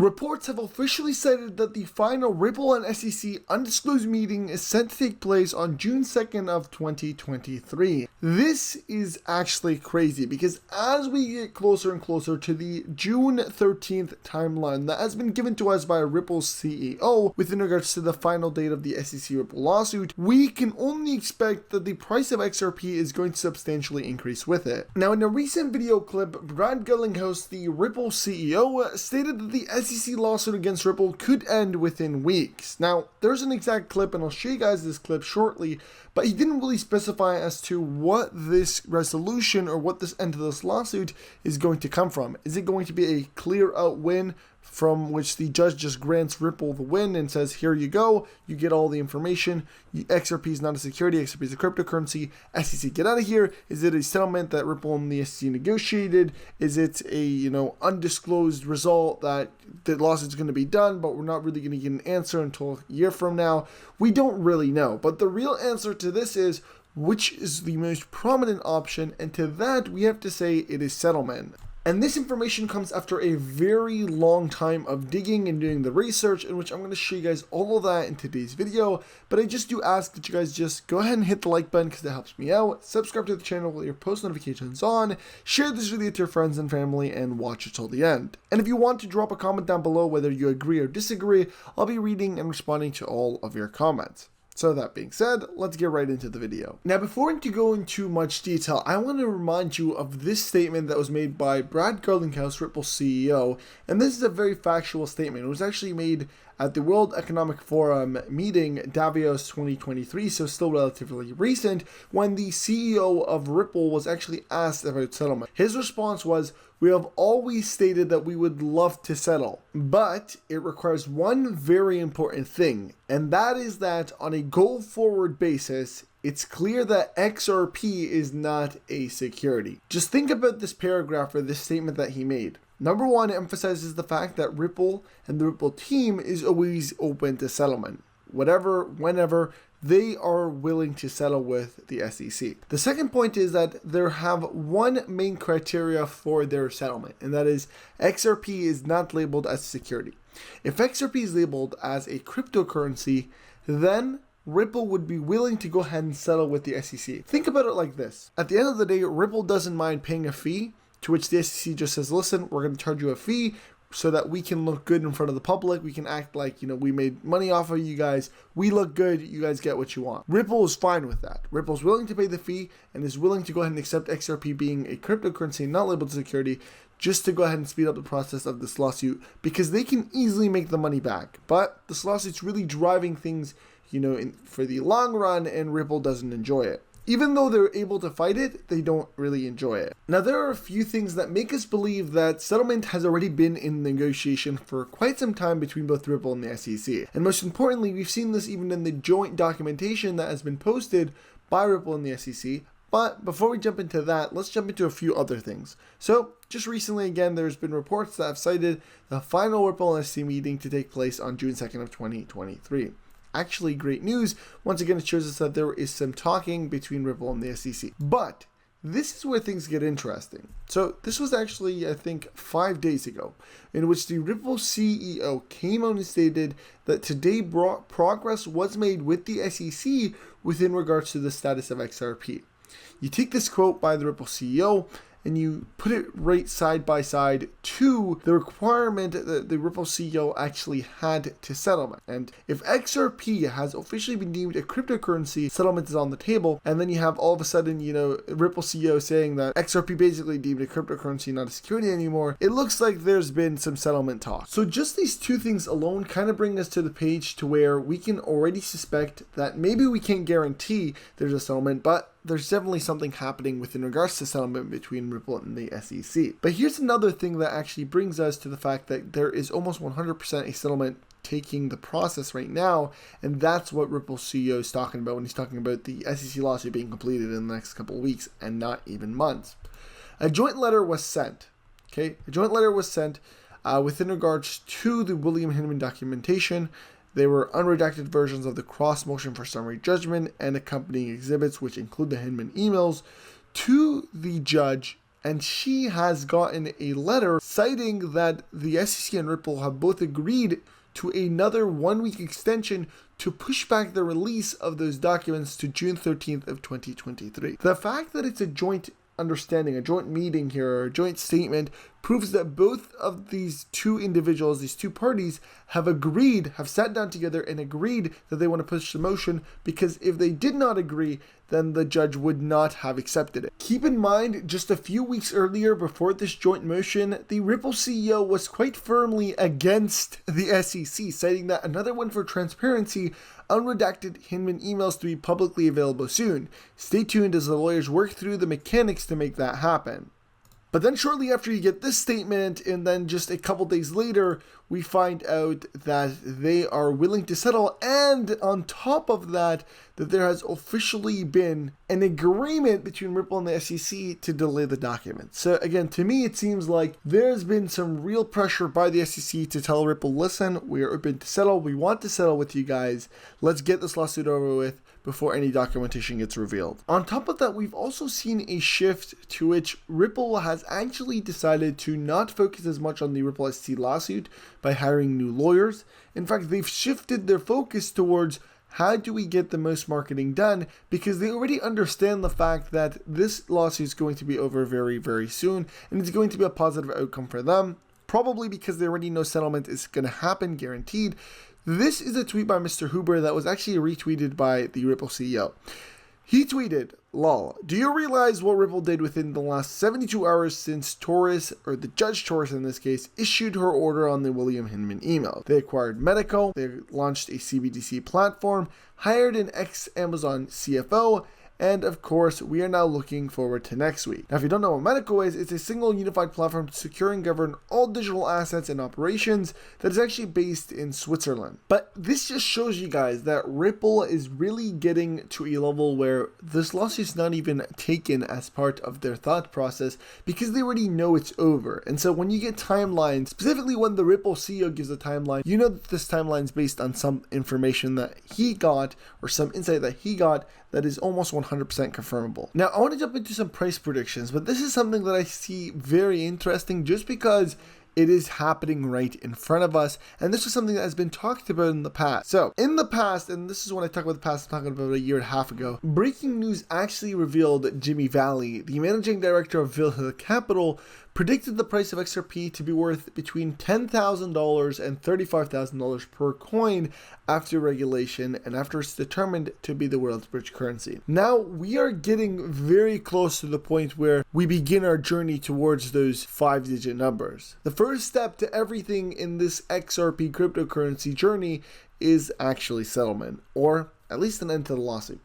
Reports have officially cited that the final Ripple and SEC undisclosed meeting is set to take place on June 2nd of 2023. This is actually crazy because as we get closer and closer to the June 13th timeline that has been given to us by Ripple's CEO within regards to the final date of the SEC Ripple lawsuit, we can only expect that the price of XRP is going to substantially increase with it. Now, in a recent video clip, Brad Garlinghouse, the Ripple CEO, stated that the SEC lawsuit against Ripple could end within weeks. Now, there's an exact clip, and I'll show you guys this clip shortly, but he didn't really specify as to what this resolution or what this end to this lawsuit is going to come from. Is it going to be a clear out win from which the judge just grants Ripple the win and says, here you go, you get all the information, XRP is not a security, XRP is a cryptocurrency, SEC get out of here? Is it a settlement that Ripple and the SEC negotiated? Is it a, undisclosed result that the lawsuit's going to be done, but we're not really going to get an answer until a year from now? We don't really know, but the real answer to this is, which is the most prominent option, and to that we have to say it is settlement. And this information comes after a very long time of digging and doing the research, in which I'm going to show you guys all of that in today's video. But I just do ask that you guys just go ahead and hit the like button because that helps me out. Subscribe to the channel with your post notifications on. Share this video to your friends and family and watch it till the end. And if you want to drop a comment down below whether you agree or disagree, I'll be reading and responding to all of your comments. So that being said, let's get right into the video. Now, before we go into much detail, I want to remind you of this statement that was made by Brad Garlinghouse, Ripple's CEO, and this is a very factual statement. It was actually made at the World Economic Forum meeting Davos 2023, so still relatively recent, when the CEO of Ripple was actually asked about settlement. His response was, "We have always stated that we would love to settle, but it requires one very important thing, and that is that on a go-forward basis, it's clear that XRP is not a security." Just think about this paragraph or this statement that he made. Number one, it emphasizes the fact that Ripple and the Ripple team is always open to settlement. Whatever, whenever, they are willing to settle with the SEC. The second point is that they have one main criteria for their settlement, and that is XRP is not labeled as security. If XRP is labeled as a cryptocurrency, then Ripple would be willing to go ahead and settle with the SEC. Think about it like this. At the end of the day, Ripple doesn't mind paying a fee, to which the SEC just says, listen, we're going to charge you a fee so that we can look good in front of the public. We can act like, we made money off of you guys. We look good. You guys get what you want. Ripple is fine with that. Ripple's willing to pay the fee and is willing to go ahead and accept XRP being a cryptocurrency not labeled as security, just to go ahead and speed up the process of this lawsuit, because they can easily make the money back. But this lawsuit's really driving things, for the long run, and Ripple doesn't enjoy it. Even though they're able to fight it, they don't really enjoy it. Now, there are a few things that make us believe that settlement has already been in negotiation for quite some time between both Ripple and the SEC. And most importantly, we've seen this even in the joint documentation that has been posted by Ripple and the SEC. But before we jump into that, let's jump into a few other things. So, just recently, again, there's been reports that have cited the final Ripple and SEC meeting to take place on June 2nd of 2023. Actually, great news. Once again, it shows us that there is some talking between Ripple and the SEC. But this is where things get interesting. So this was actually, I think, 5 days ago, in which the Ripple CEO came out and stated that today progress was made with the SEC within regards to the status of XRP. You take this quote by the Ripple CEO and you put it right side by side to the requirement that the Ripple CEO actually had to settlement. And if XRP has officially been deemed a cryptocurrency, settlement is on the table. And then you have all of a sudden, Ripple CEO saying that XRP basically deemed a cryptocurrency, not a security anymore. It looks like there's been some settlement talk. So just these two things alone kind of bring us to the page to where we can already suspect that maybe we can't guarantee there's a settlement, but there's definitely something happening within regards to settlement between Ripple and the SEC. But here's another thing that actually brings us to the fact that there is almost 100% a settlement taking the process right now, and that's what Ripple's CEO is talking about when he's talking about the SEC lawsuit being completed in the next couple of weeks and not even months. A joint letter was sent. A joint letter was sent within regards to the William Hinman documentation. They were unredacted versions of the cross motion for summary judgment and accompanying exhibits, which include the Hinman emails, to the judge and she has gotten a letter citing that the SEC and Ripple have both agreed to another 1-week extension to push back the release of those documents to June 13th of 2023. The fact that it's a joint understanding, a joint meeting here, or a joint statement, proves that both of these two individuals, these two parties, have sat down together and agreed that they want to push the motion, because if they did not agree, then the judge would not have accepted it. Keep in mind, just a few weeks earlier, before this joint motion, the Ripple CEO was quite firmly against the SEC, citing that another one for transparency, unredacted Hinman emails to be publicly available soon. Stay tuned as the lawyers work through the mechanics to make that happen. But then shortly after you get this statement, and then just a couple days later, we find out that they are willing to settle, and on top of that, that there has officially been an agreement between Ripple and the SEC to delay the documents. So again, to me, it seems like there's been some real pressure by the SEC to tell Ripple, listen, we are open to settle, we want to settle with you guys, let's get this lawsuit over with before any documentation gets revealed. On top of that, we've also seen a shift to which Ripple has actually decided to not focus as much on the Ripple SEC lawsuit by hiring new lawyers. In fact, they've shifted their focus towards how do we get the most marketing done, because they already understand the fact that this lawsuit is going to be over very, very soon, and it's going to be a positive outcome for them, probably because they already know settlement is going to happen, guaranteed. This is a tweet by Mr. Huber that was actually retweeted by the Ripple CEO. He tweeted, lol, do you realize what Ripple did within the last 72 hours since Taurus, or the Judge Taurus in this case, issued her order on the William Hinman email? They acquired Medico, they launched a CBDC platform, hired an ex-Amazon CFO, and of course, we are now looking forward to next week. Now, if you don't know what Medico is, it's a single unified platform to secure and govern all digital assets and operations that is actually based in Switzerland. But this just shows you guys that Ripple is really getting to a level where this lawsuit is not even taken as part of their thought process, because they already know it's over. And so when you get timelines, specifically when the Ripple CEO gives a timeline, you know that this timeline is based on some information that he got, or some insight that he got, that is almost 100% confirmable. Now, I want to jump into some price predictions, but this is something that I see very interesting just because it is happening right in front of us, and this is something that has been talked about in the past. So, in the past, and this is when I talk about the past, I'm talking about a year and a half ago, breaking news actually revealed Jimmy Valley, the managing director of Vill Capital, predicted the price of XRP to be worth between $10,000 and $35,000 per coin after regulation and after it's determined to be the world's bridge currency. Now, we are getting very close to the point where we begin our journey towards those 5-digit numbers. The first step to everything in this XRP cryptocurrency journey is actually settlement, or at least an end to the lawsuit.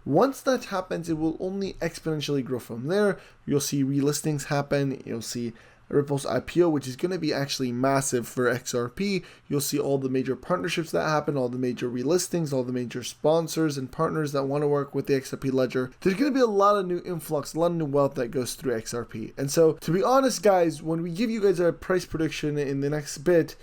Once that happens, it will only exponentially grow from there. You'll see relistings happen. You'll see Ripple's IPO, which is going to be actually massive for XRP. You'll see all the major partnerships that happen, all the major relistings, all the major sponsors and partners that want to work with the XRP ledger. There's going to be a lot of new influx, a lot of new wealth that goes through XRP. And so, to be honest, guys, when we give you guys a price prediction in the next bit,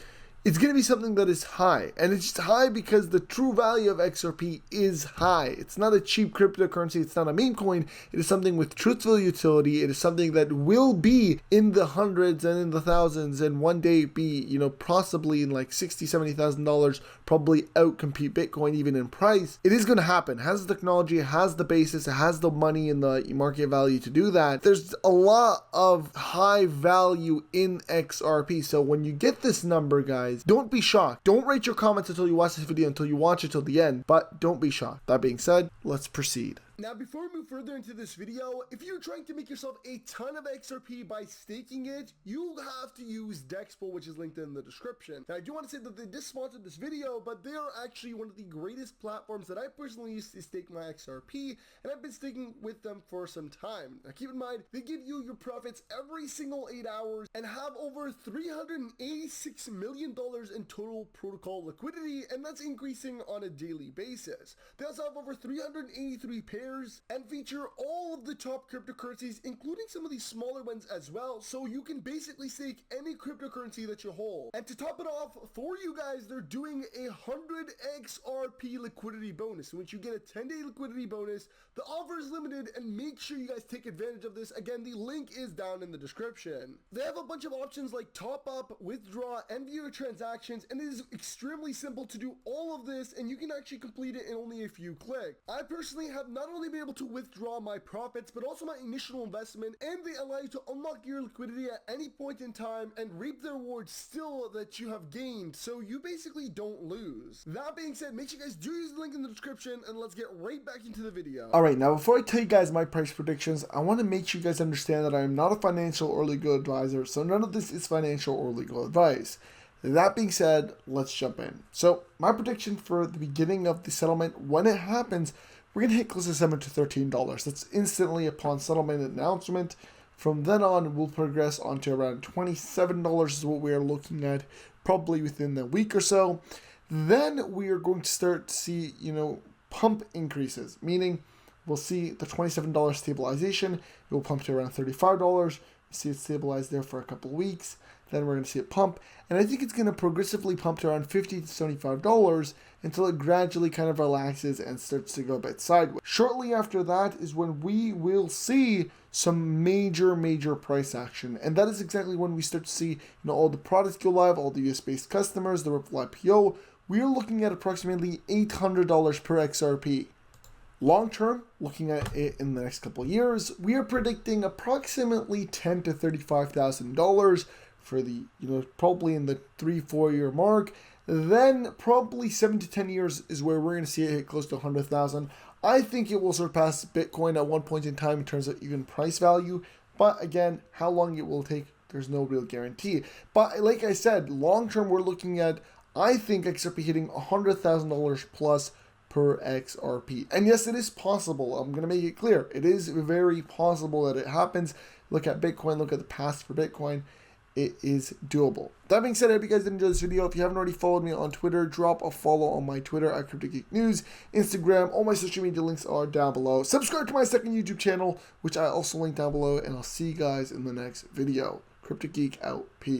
it's going to be something that is high, and it's high because the true value of XRP is high. It's not a cheap cryptocurrency, it's not a meme coin, it is something with truthful utility, it is something that will be in the hundreds and in the thousands, and one day be, possibly in like $60,000, $70,000, probably outcompete Bitcoin even in price. It is going to happen. It has the technology, it has the basis, it has the money and the market value to do that. There's a lot of high value in XRP, so when you get this number, guys, don't be shocked. Don't rate your comments until you watch this video, until you watch it till the end, but don't be shocked. That being said, let's proceed. Now, before we move further into this video, if you're trying to make yourself a ton of XRP by staking it, you have to use Dexpool, which is linked in the description. Now, I do want to say that they just sponsored this video, but they are actually one of the greatest platforms that I personally use to stake my XRP, and I've been staking with them for some time. Now, keep in mind, they give you your profits every single 8 hours and have over $386 million in total protocol liquidity, and that's increasing on a daily basis. They also have over 383 payouts shares and feature all of the top cryptocurrencies, including some of these smaller ones as well, so you can basically stake any cryptocurrency that you hold. And to top it off, for you guys, they're doing a 100 XRP liquidity bonus, in which you get a 10-day liquidity bonus. The offer is limited, and make sure you guys take advantage of this. Again, the link is down in the description. They have a bunch of options like top up, withdraw, and view your transactions, and it is extremely simple to do all of this, and you can actually complete it in only a few clicks. I personally have not only been able to withdraw my profits, but also my initial investment, and they allow you to unlock your liquidity at any point in time and reap the rewards still that you have gained, so you basically don't lose. That being said, make sure you guys do use the link in the description, and let's get right back into the video. Alright, now before I tell you guys my price predictions, I want to make sure you guys understand that I am not a financial or legal advisor, so none of this is financial or legal advice. That being said, let's jump in. So my prediction for the beginning of the settlement, when it happens, we're going to hit close to $7 to $13. That's instantly upon settlement announcement. From then on, we'll progress onto around $27 is what we are looking at, probably within the week or so. Then we are going to start to see, pump increases, meaning we'll see the $27 stabilization. It will pump to around $35. See it stabilize there for a couple of weeks. Then we're going to see it pump, and I think it's going to progressively pump to around $50 to $75 until it gradually kind of relaxes and starts to go a bit sideways. Shortly after that is when we will see some major price action, and that is exactly when we start to see all the products go live, all the US-based customers, the Ripple IPO. We are looking at approximately $800 per XRP. Long term, looking at it in the next couple of years, we are predicting approximately $10,000 to $35,000 for the, probably in the 3-4 year mark. Then probably 7 to 10 years is where we're going to see it hit close to 100,000. I think it will surpass Bitcoin at one point in time in terms of even price value. But again, how long it will take, there's no real guarantee. But like I said, long term, we're looking at, I think, XRP hitting $100,000 plus per XRP. And yes, it is possible. I'm going to make it clear. It is very possible that it happens. Look at Bitcoin. Look at the past for Bitcoin. It is doable. That being said, I hope you guys did enjoy this video. If you haven't already followed me on Twitter, drop a follow on my Twitter at CryptoGeekNews, Instagram. All my social media links are down below. Subscribe to my second YouTube channel, which I also link down below, and I'll see you guys in the next video. CryptoGeek out. Peace.